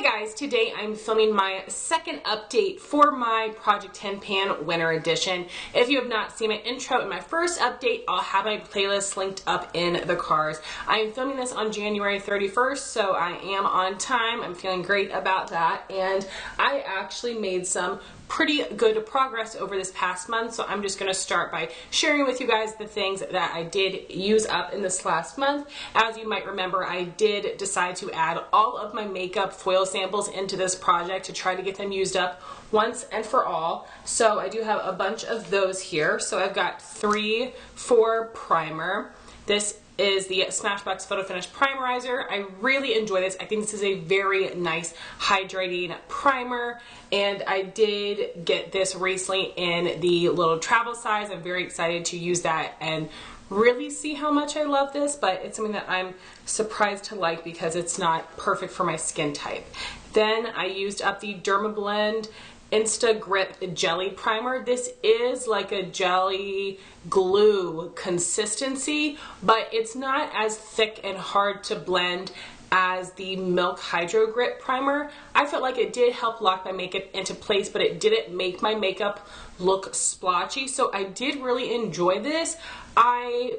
Hey guys, today I'm filming my second update for my Project 10 Pan Winter Edition. If you have not seen my intro and my first update, I'll have my playlist linked up in the cards. I am filming this on January 31st, so I am on time. I'm feeling great about that, and I actually made some pretty good progress over this past month, so I'm just going to start by sharing with you guys the things that I did use up in this last month. As you might remember, I did decide to add all of my makeup foil samples into this project to try to get them used up once and for all. So I do have a bunch of those here. So I've got 3 for primer. This is the Smashbox Photo Finish Primerizer. I really enjoy this. I think this is a very nice hydrating primer, and I did get this recently in the little travel size. I'm very excited to use that and really see how much I love this, but it's something that I'm surprised to like because it's not perfect for my skin type. Then I used up the Dermablend Insta Grip Jelly Primer. This is like a jelly glue consistency, but it's not as thick and hard to blend as the Milk Hydro Grip Primer. I felt like it did help lock my makeup into place, but it didn't make my makeup look splotchy, so I did really enjoy this. I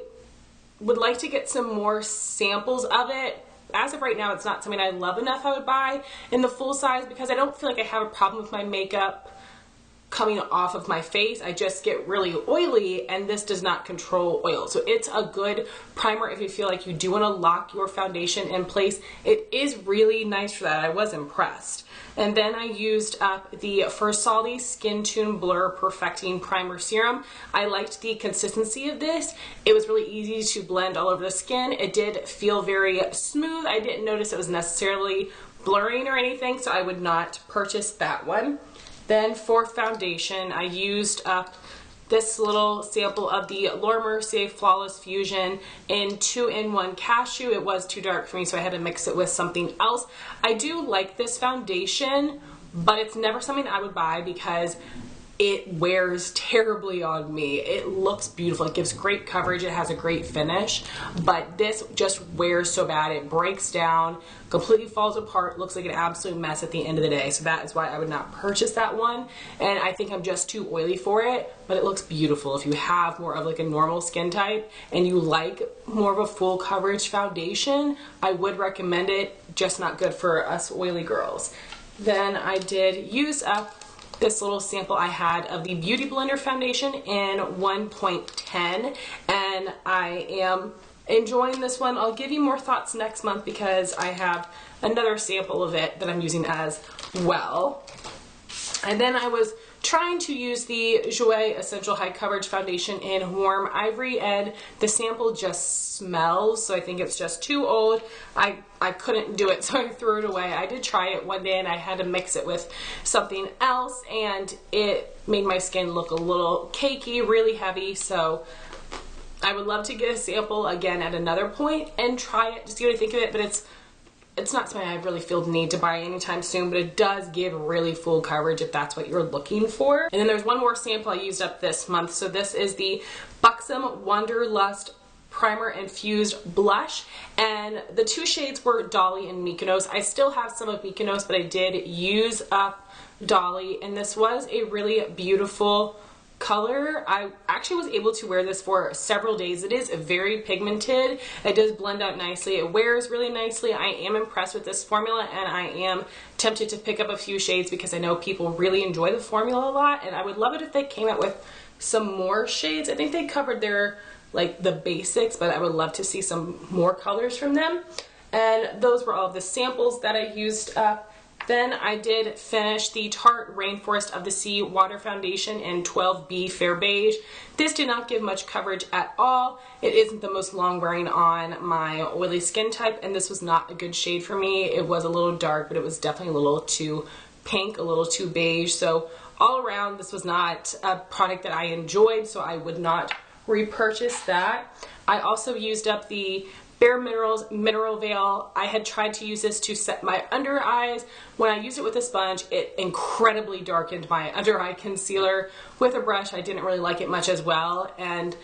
would like to get some more samples of it. As of right now, it's not something I love enough I would buy in the full size because I don't feel like I have a problem with my makeup coming off of my face. I just get really oily, and this does not control oil. So it's a good primer if you feel like you do want to lock your foundation in place. It is really nice for that. I was impressed. And then I used up the Farsali Skintune Blur Perfecting Primer Serum. I liked the consistency of this. It was really easy to blend all over the skin. It did feel very smooth. I didn't notice it was necessarily blurring or anything, so I would not purchase that one. Then for foundation, I used up this little sample of the Mercier Flawless Fusion in 2-in-1 Cashew. It was too dark for me, so I had to mix it with something else. I do like this foundation, but it's never something I would buy because it wears terribly on me. It looks beautiful. It gives great coverage. It has a great finish, but this just wears so bad. It breaks down, completely falls apart, looks like an absolute mess at the end of the day. So that is why I would not purchase that one. And I think I'm just too oily for it, but it looks beautiful. If you have more of like a normal skin type and you like more of a full coverage foundation, I would recommend it, just not good for us oily girls. Then I did use up this little sample I had of the Beauty Blender foundation in 1.10, and I am enjoying this one. I'll give you more thoughts next month because I have another sample of it that I'm using as well. And then I was trying to use the Jouer Essential High Coverage Foundation in Warm Ivory, and the sample just smells, so I think it's just too old. I couldn't do it, so I threw it away. I did try it one day and I had to mix it with something else, and it made my skin look a little cakey, really heavy, so I would love to get a sample again at another point and try it to see what I think of it, but it's not something I really feel the need to buy anytime soon, but it does give really full coverage if that's what you're looking for. And then there's one more sample I used up this month. So this is the Buxom Wanderlust Primer Infused Blush, and the 2 shades were Dolly and Mykonos. I still have some of Mykonos, but I did use up Dolly, and this was a really beautiful color. I actually was able to wear this for several days. It is very pigmented. It does blend out nicely. It wears really nicely. I am impressed with this formula, and I am tempted to pick up a few shades because I know people really enjoy the formula a lot, and I would love it if they came out with some more shades. I think they covered their the basics, but I would love to see some more colors from them. And those were all of the samples that I used up. Then I did finish the Tarte Rainforest of the Sea Water Foundation in 12B Fair Beige. This did not give much coverage at all. It isn't the most long wearing on my oily skin type, and this was not a good shade for me. It was a little dark, but it was definitely a little too pink, a little too beige. So all around, this was not a product that I enjoyed, so I would not repurchase that. I also used up the Bare Minerals Mineral Veil. I had tried to use this to set my under eyes. When I used it with a sponge, it incredibly darkened my under eye concealer. With a brush, I didn't really like it much as well, and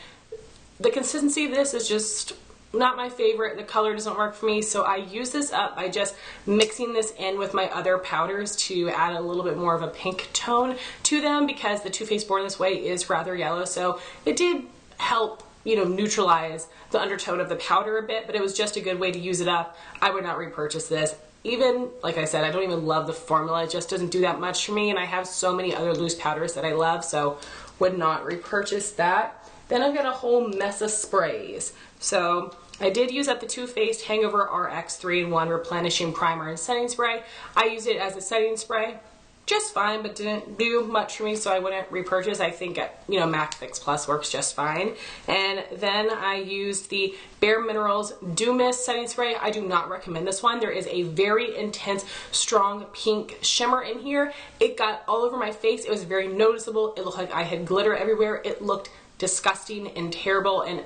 the consistency of this is just not my favorite. The color doesn't work for me, so I use this up by just mixing this in with my other powders to add a little bit more of a pink tone to them, because the Too Faced Born This Way is rather yellow, so it did help, you know, neutralize the undertone of the powder a bit, but it was just a good way to use it up. I would not repurchase this. Even, like I said, I don't even love the formula. It just doesn't do that much for me, and I have so many other loose powders that I love, so would not repurchase that. Then I've got a whole mess of sprays. So I did use up the Too Faced Hangover RX 3-in-1 Replenishing Primer and Setting Spray. I used it as a setting spray, just fine, but didn't do much for me, so I wouldn't repurchase. I think, you know, MAC Fix Plus works just fine. And then I used the Bare Minerals Dew Mist Setting Spray. I do not recommend this one. There is a very intense, strong pink shimmer in here. It got all over my face. It was very noticeable. It looked like I had glitter everywhere. It looked disgusting and terrible, and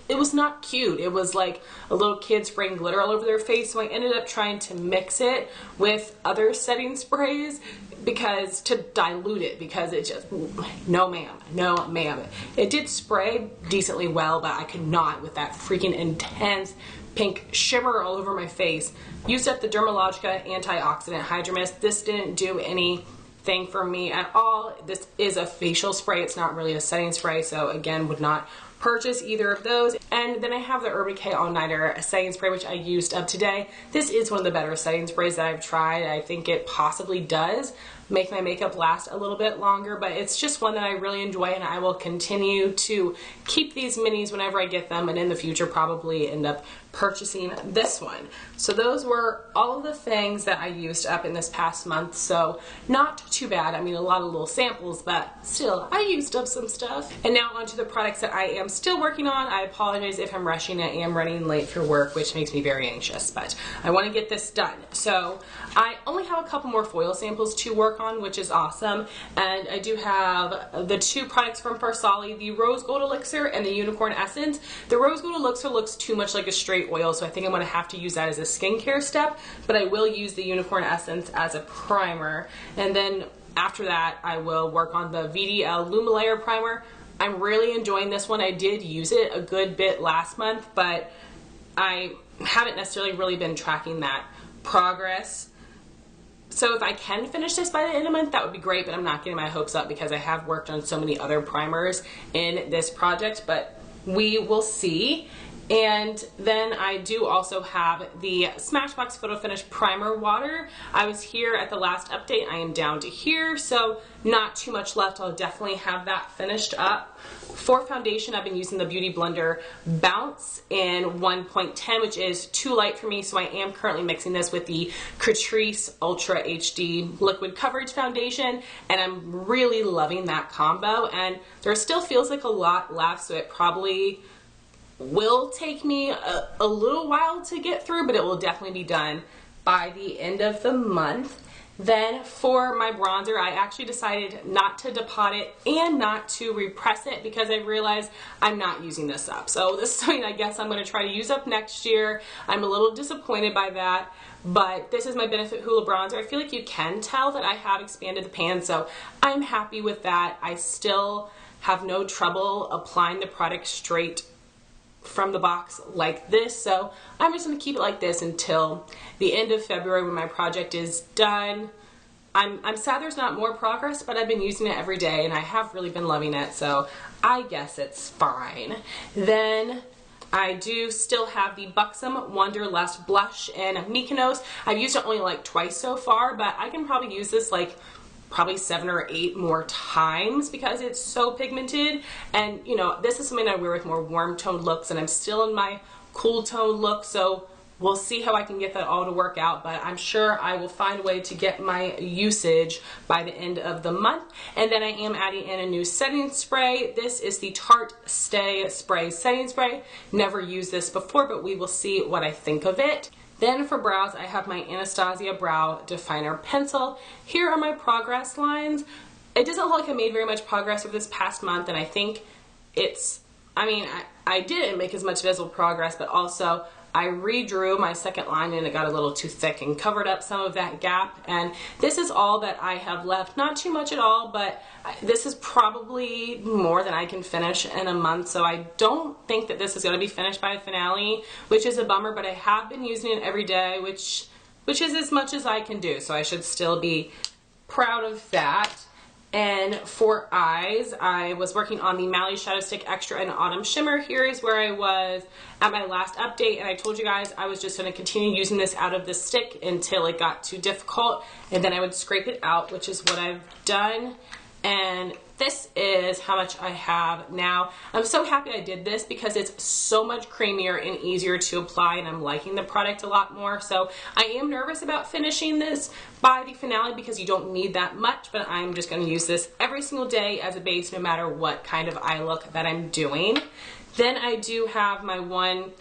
it was not cute. It was like a little kid spraying glitter all over their face, so I ended up trying to mix it with other setting sprays to dilute it, because it just, no ma'am. It did spray decently well, but I could not with that freaking intense pink shimmer all over my face. Used up the Dermalogica Antioxidant Hydro Mist. This didn't do anything for me at all. This is a facial spray. It's not really a setting spray, so again, would not purchase either of those. And then I have the Urban Decay All Nighter setting spray, which I used up today. This is one of the better setting sprays that I've tried. I think it possibly does make my makeup last a little bit longer, but it's just one that I really enjoy, and I will continue to keep these minis whenever I get them, and in the future probably end up purchasing this one. So those were all of the things that I used up in this past month, so not too bad. I mean, a lot of little samples, but still, I used up some stuff. And now onto the products that I am still working on. I apologize if I'm rushing. I am running late for work, which makes me very anxious, but I want to get this done. So I only have a couple more foil samples to work on, which is awesome. And I do have the two products from Farsali, the Rose Gold Elixir and the Unicorn Essence. The Rose Gold Elixir looks too much like a straight oil, so I think I'm going to have to use that as a skincare step, but I will use the Unicorn Essence as a primer. And then after that, I will work on the VDL Lumilayer Primer. I'm really enjoying this one. I did use it a good bit last month, but I haven't necessarily really been tracking that progress. So if I can finish this by the end of the month, that would be great, but I'm not getting my hopes up because I have worked on so many other primers in this project, but we will see. And then I do also have the Smashbox Photo Finish Primer Water. I was here at the last update. I am down to here, so not too much left. I'll definitely have that finished up. For foundation, I've been using the Beauty Blender Bounce in 1.10, which is too light for me, so I am currently mixing this with the Catrice Ultra HD Liquid Coverage Foundation, and I'm really loving that combo. And there still feels like a lot left, so it probably will take me a little while to get through, but it will definitely be done by the end of the month. Then for my bronzer, I actually decided not to depot it and not to repress it because I realized I'm not using this up. So this is something I guess I'm going to try to use up next year. I'm a little disappointed by that, but this is my Benefit Hoola bronzer. I feel like you can tell that I have expanded the pan, so I'm happy with that. I still have no trouble applying the product straight from the box like this, so I'm just going to keep it like this until the end of February when my project is done. I'm sad there's not more progress, but I've been using it every day and I have really been loving it, so I guess it's fine. Then I do still have the Buxom Wanderlust blush in Mykonos. I've used it only like twice so far, but I can probably use this like probably 7 or 8 more times because it's so pigmented. And you know, this is something I wear with more warm toned looks, and I'm still in my cool tone look, so we'll see how I can get that all to work out, but I'm sure I will find a way to get my usage by the end of the month. And then I am adding in a new setting spray. This is the Tarte Stay Spray Setting Spray. Never used this before, but we will see what I think of it. Then for brows, I have my Anastasia Brow Definer Pencil. Here are my progress lines. It doesn't look like I made very much progress over this past month, and I think it's, I mean, I didn't make as much visible progress, but also I redrew my second line and it got a little too thick and covered up some of that gap. And this is all that I have left. Not too much at all, but this is probably more than I can finish in a month. So I don't think that this is going to be finished by a finale, which is a bummer, but I have been using it every day, which is as much as I can do. So I should still be proud of that. And for eyes, I was working on the Mally Shadow Stick Extra in Autumn Shimmer. Here is where I was at my last update, and I told you guys I was just going to continue using this out of the stick until it got too difficult, and then I would scrape it out, which is what I've done. And this is how much I have now. I'm so happy I did this because it's so much creamier and easier to apply, and I'm liking the product a lot more. So I am nervous about finishing this by the finale because you don't need that much, but I'm just going to use this every single day as a base no matter what kind of eye look that I'm doing. Then I do have my one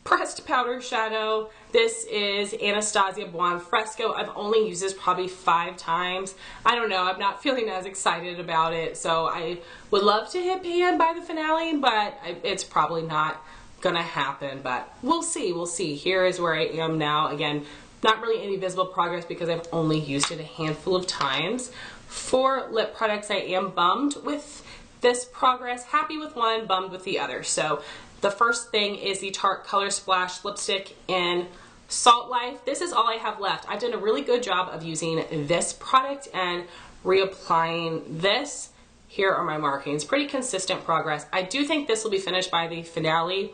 pressed powder shadow. This is Anastasia Buon Fresco. I've only used this probably 5 times. I don't know, I'm not feeling as excited about it, so I would love to hit pan by the finale, but it's probably not gonna happen, but we'll see, we'll see. Here is where I am now. Again, not really any visible progress because I've only used it a handful of times. For lip products, I am bummed with this progress. Happy with one, bummed with the other. So the first thing is the Tarte Color Splash lipstick in Salt Life. This is all I have left. I've done a really good job of using this product and reapplying this. Here are my markings. Pretty consistent progress. I do think this will be finished by the finale.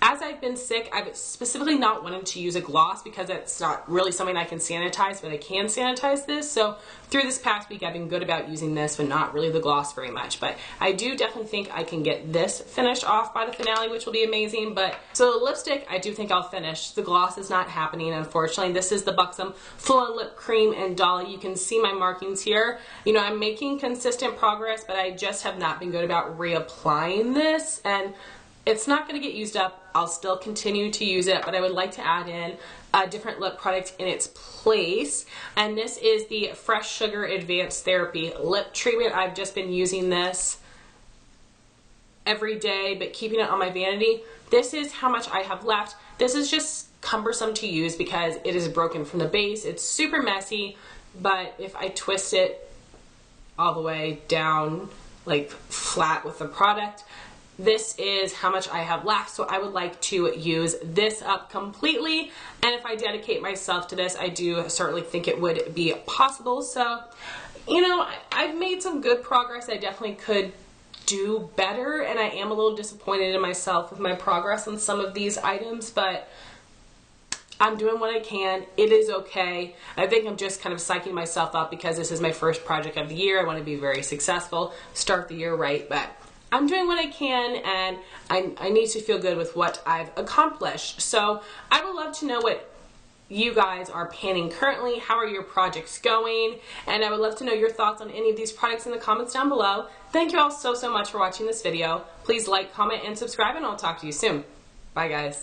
As I've been sick, I've specifically not wanted to use a gloss because it's not really something I can sanitize, but I can sanitize this. So through this past week, I've been good about using this, but not really the gloss very much. But I do definitely think I can get this finished off by the finale, which will be amazing. But so the lipstick, I do think I'll finish. The gloss is not happening, unfortunately. This is the Buxom Full On Lip Cream in Dolly. You can see my markings here. You know, I'm making consistent progress, but I just have not been good about reapplying this. And it's not going to get used up. I'll still continue to use it, but I would like to add in a different lip product in its place. And this is the Fresh Sugar Advanced Therapy Lip Treatment. I've just been using this every day, but keeping it on my vanity. This is how much I have left. This is just cumbersome to use because it is broken from the base. It's super messy, but if I twist it all the way down, like flat with the product, this is how much I have left, so I would like to use this up completely, and if I dedicate myself to this, I do certainly think it would be possible. So, you know, I've made some good progress. I definitely could do better, and I am a little disappointed in myself with my progress on some of these items, but I'm doing what I can. It is okay. I think I'm just kind of psyching myself up because this is my first project of the year. I want to be very successful, start the year right, but I'm doing what I can, and I need to feel good with what I've accomplished. So I would love to know what you guys are panning currently. How are your projects going? And I would love to know your thoughts on any of these products in the comments down below. Thank you all so much for watching this video. Please like, comment, and subscribe, and I'll talk to you soon. Bye, guys.